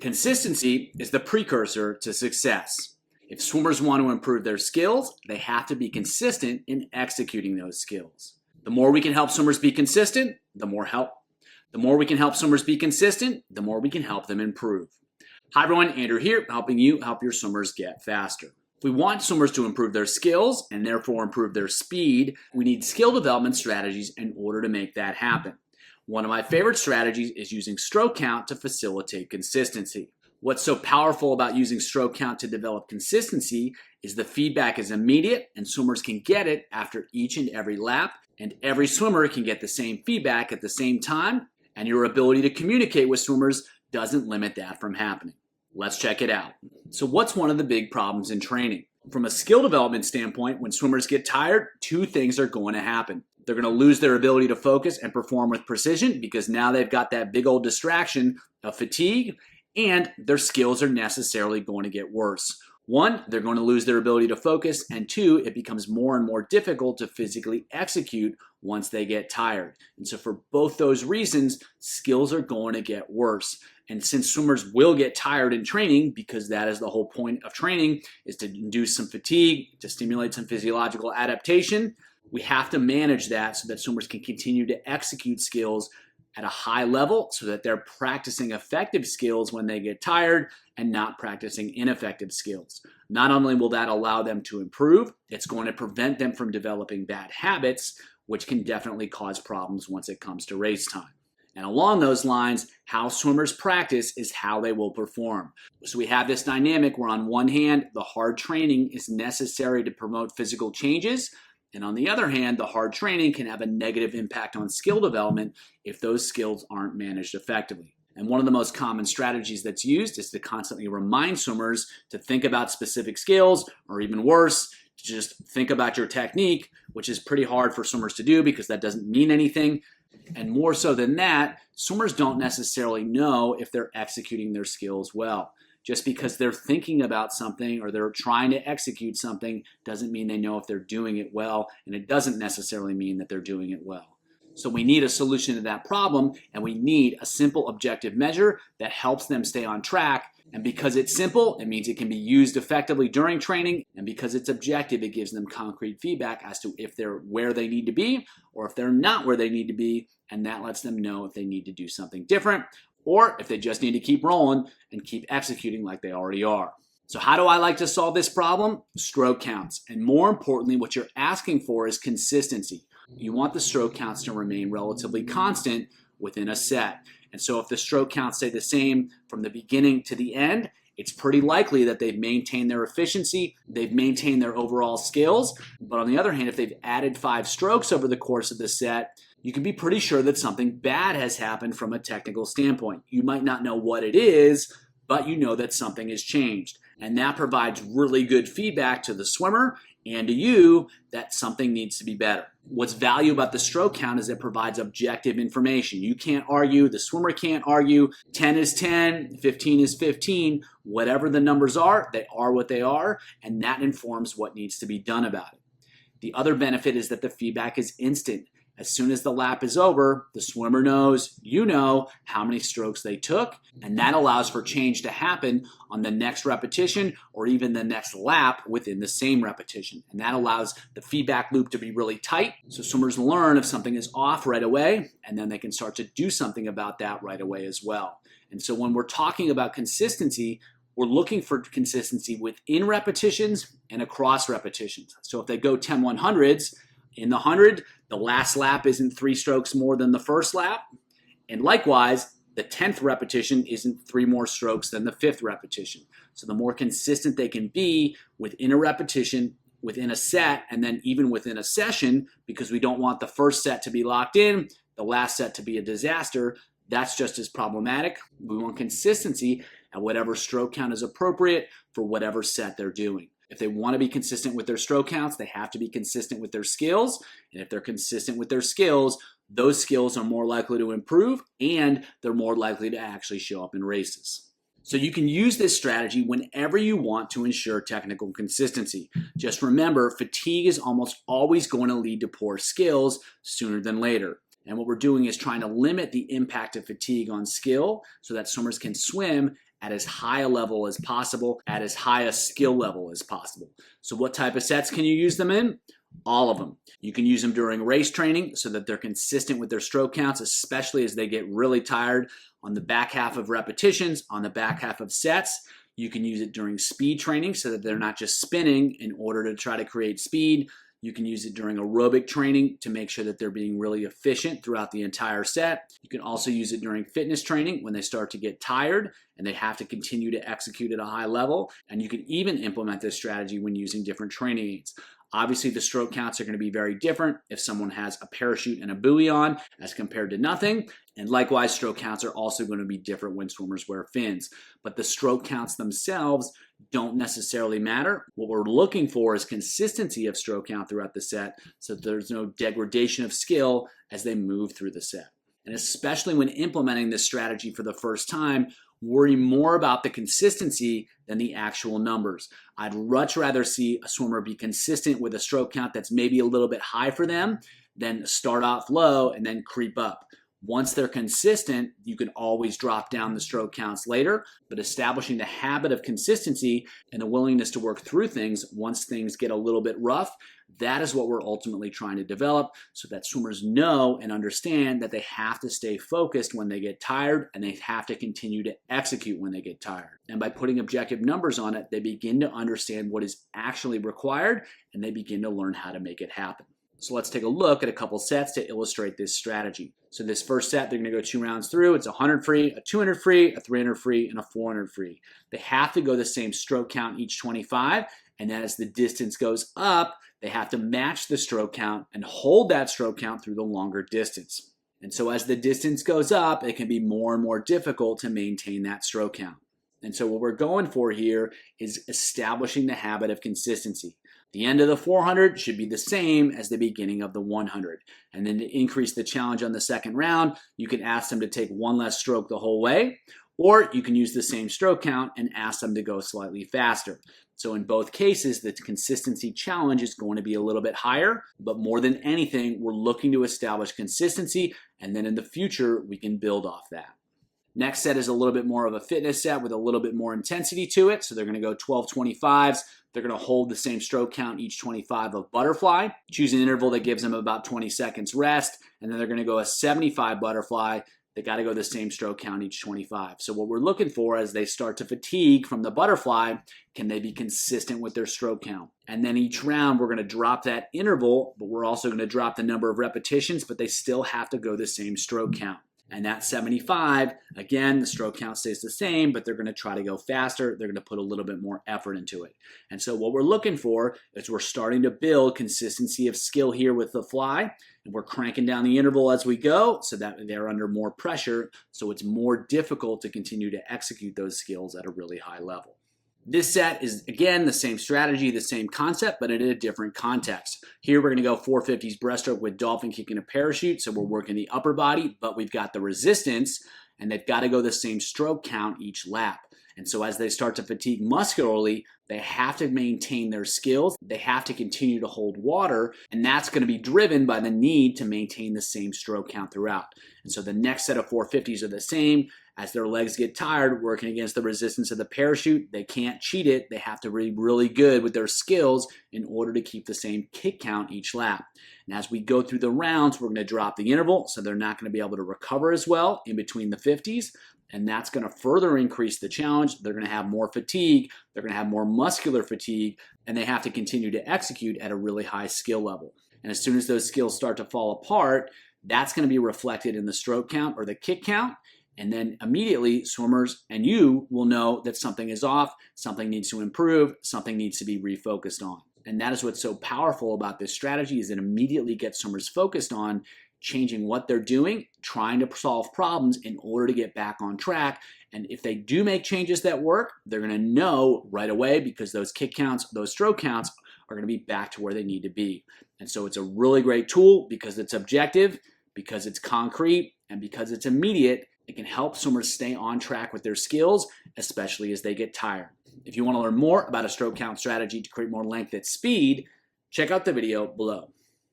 Consistency is the precursor to success. If swimmers want to improve their skills, they have to be consistent in executing those skills. The more we can help swimmers be consistent, the more we can help swimmers be consistent, the more we can help them improve. Hi everyone, Andrew here, helping you help your swimmers get faster. If we want swimmers to improve their skills and therefore improve their speed, we need skill development strategies in order to make that happen. One of my favorite strategies is using stroke count to facilitate consistency. What's so powerful about using stroke count to develop consistency is the feedback is immediate and swimmers can get it after each and every lap, and every swimmer can get the same feedback at the same time, and your ability to communicate with swimmers doesn't limit that from happening. Let's check it out. So what's one of the big problems in training? From a skill development standpoint, when swimmers get tired, two things are going to happen. They're going to lose their ability to focus and perform with precision because now they've got that big old distraction of fatigue, and their skills are necessarily going to get worse. One, they're going to lose their ability to focus, and two, it becomes more and more difficult to physically execute once they get tired. And so for both those reasons, skills are going to get worse. And since swimmers will get tired in training, because that is the whole point of training, is to induce some fatigue, to stimulate some physiological adaptation, we have to manage that so that swimmers can continue to execute skills at a high level so that they're practicing effective skills when they get tired and not practicing ineffective skills. Not only will that allow them to improve, it's going to prevent them from developing bad habits, which can definitely cause problems once it comes to race time. And along those lines, how swimmers practice is how they will perform. So we have this dynamic where on one hand, the hard training is necessary to promote physical changes, and on the other hand, the hard training can have a negative impact on skill development if those skills aren't managed effectively. And one of the most common strategies that's used is to constantly remind swimmers to think about specific skills, or even worse, to just think about your technique, which is pretty hard for swimmers to do because that doesn't mean anything. And more so than that, swimmers don't necessarily know if they're executing their skills well. Just because they're thinking about something or they're trying to execute something doesn't mean they know if they're doing it well, and it doesn't necessarily mean that they're doing it well. So we need a solution to that problem, and we need a simple objective measure that helps them stay on track. And because it's simple, it means it can be used effectively during training, and because it's objective, it gives them concrete feedback as to if they're where they need to be or if they're not where they need to be, and that lets them know if they need to do something different or if they just need to keep rolling and keep executing like they already are. So how do I like to solve this problem? Stroke counts. And more importantly, what you're asking for is consistency. You want the stroke counts to remain relatively constant within a set. And so if the stroke counts stay the same from the beginning to the end, it's pretty likely that they've maintained their efficiency, they've maintained their overall skills. But on the other hand, if they've added 5 strokes over the course of the set, you can be pretty sure that something bad has happened from a technical standpoint. You might not know what it is, but you know that something has changed. And that provides really good feedback to the swimmer and to you that something needs to be better. What's valuable about the stroke count is it provides objective information. You can't argue, the swimmer can't argue. 10 is 10, 15 is 15. Whatever the numbers are, they are what they are, and that informs what needs to be done about it. The other benefit is that the feedback is instant. As soon as the lap is over, the swimmer knows, you know, how many strokes they took, and that allows for change to happen on the next repetition or even the next lap within the same repetition. And that allows the feedback loop to be really tight, so swimmers learn if something is off right away, and then they can start to do something about that right away as well. And so when we're talking about consistency, we're looking for consistency within repetitions and across repetitions. So if they go 10 100s, in the 100, the last lap isn't 3 strokes more than the first lap. And likewise, the 10th repetition isn't 3 more strokes than the 5th repetition. So the more consistent they can be within a repetition, within a set, and then even within a session, because we don't want the first set to be locked in, the last set to be a disaster, that's just as problematic. We want consistency at whatever stroke count is appropriate for whatever set they're doing. If they want to be consistent with their stroke counts, they have to be consistent with their skills. And if they're consistent with their skills, those skills are more likely to improve and they're more likely to actually show up in races. So you can use this strategy whenever you want to ensure technical consistency. Just remember, fatigue is almost always going to lead to poor skills sooner than later. And what we're doing is trying to limit the impact of fatigue on skill so that swimmers can swim at as high a level as possible, at as high a skill level as possible. So what type of sets can you use them in? All of them. You can use them during race training so that they're consistent with their stroke counts, especially as they get really tired on the back half of repetitions, on the back half of sets. You can use it during speed training so that they're not just spinning in order to try to create speed. You can use it during aerobic training to make sure that they're being really efficient throughout the entire set. You can also use it during fitness training when they start to get tired and they have to continue to execute at a high level. And you can even implement this strategy when using different training aids. Obviously, the stroke counts are going to be very different if someone has a parachute and a buoy on as compared to nothing. And likewise, stroke counts are also going to be different when swimmers wear fins. But the stroke counts themselves don't necessarily matter. What we're looking for is consistency of stroke count throughout the set so that there's no degradation of skill as they move through the set. And especially when implementing this strategy for the first time, worry more about the consistency than the actual numbers. I'd much rather see a swimmer be consistent with a stroke count that's maybe a little bit high for them than start off low and then creep up. Once they're consistent, you can always drop down the stroke counts later, but establishing the habit of consistency and the willingness to work through things once things get a little bit rough, that is what we're ultimately trying to develop so that swimmers know and understand that they have to stay focused when they get tired and they have to continue to execute when they get tired. And by putting objective numbers on it, they begin to understand what is actually required and they begin to learn how to make it happen. So let's take a look at a couple sets to illustrate this strategy. So this first set, they're going to go 2 rounds through. It's a 100 free, a 200 free, a 300 free, and a 400 free. They have to go the same stroke count each 25, and then as the distance goes up, they have to match the stroke count and hold that stroke count through the longer distance. And so as the distance goes up, it can be more and more difficult to maintain that stroke count. And so what we're going for here is establishing the habit of consistency. The end of the 400 should be the same as the beginning of the 100. And then to increase the challenge on the second round, you can ask them to take one less stroke the whole way, or you can use the same stroke count and ask them to go slightly faster. So in both cases, the consistency challenge is going to be a little bit higher, but more than anything, we're looking to establish consistency, and then in the future, we can build off that. Next set is a little bit more of a fitness set with a little bit more intensity to it. So they're going to go 12 25s. They're going to hold the same stroke count each 25 of butterfly. Choose an interval that gives them about 20 seconds rest. And then they're going to go a 75 butterfly. They got to go the same stroke count each 25. So what we're looking for as they start to fatigue from the butterfly, can they be consistent with their stroke count? And then each round we're going to drop that interval, but we're also going to drop the number of repetitions, but they still have to go the same stroke count. And that 75, again, the stroke count stays the same, but they're going to try to go faster. They're going to put a little bit more effort into it. And so what we're looking for is we're starting to build consistency of skill here with the fly. And we're cranking down the interval as we go so that they're under more pressure. So it's more difficult to continue to execute those skills at a really high level. This set is, again, the same strategy, the same concept, but in a different context. Here we're going to go 450s breaststroke with dolphin kick and a parachute. So we're working the upper body, but we've got the resistance, and they've got to go the same stroke count each lap. And so as they start to fatigue muscularly, they have to maintain their skills. They have to continue to hold water, and that's going to be driven by the need to maintain the same stroke count throughout. And so the next set of 450s are the same. As their legs get tired, working against the resistance of the parachute, they can't cheat it. They have to be really good with their skills in order to keep the same kick count each lap. And as we go through the rounds, we're going to drop the interval, so they're not going to be able to recover as well in between the 50s. And that's going to further increase the challenge. They're going to have more fatigue. They're going to have more muscular fatigue, and they have to continue to execute at a really high skill level. And as soon as those skills start to fall apart, that's going to be reflected in the stroke count or the kick count. And then immediately swimmers and you will know that something is off, something needs to improve, something needs to be refocused on. And that is what's so powerful about this strategy, is it immediately gets swimmers focused on changing what they're doing, trying to solve problems in order to get back on track. And if they do make changes that work, they're going to know right away, because those kick counts, those stroke counts are going to be back to where they need to be. And so it's a really great tool because it's objective, because it's concrete, and because it's immediate. It can help swimmers stay on track with their skills, especially as they get tired. If you want to learn more about a stroke count strategy to create more length at speed, check out the video below.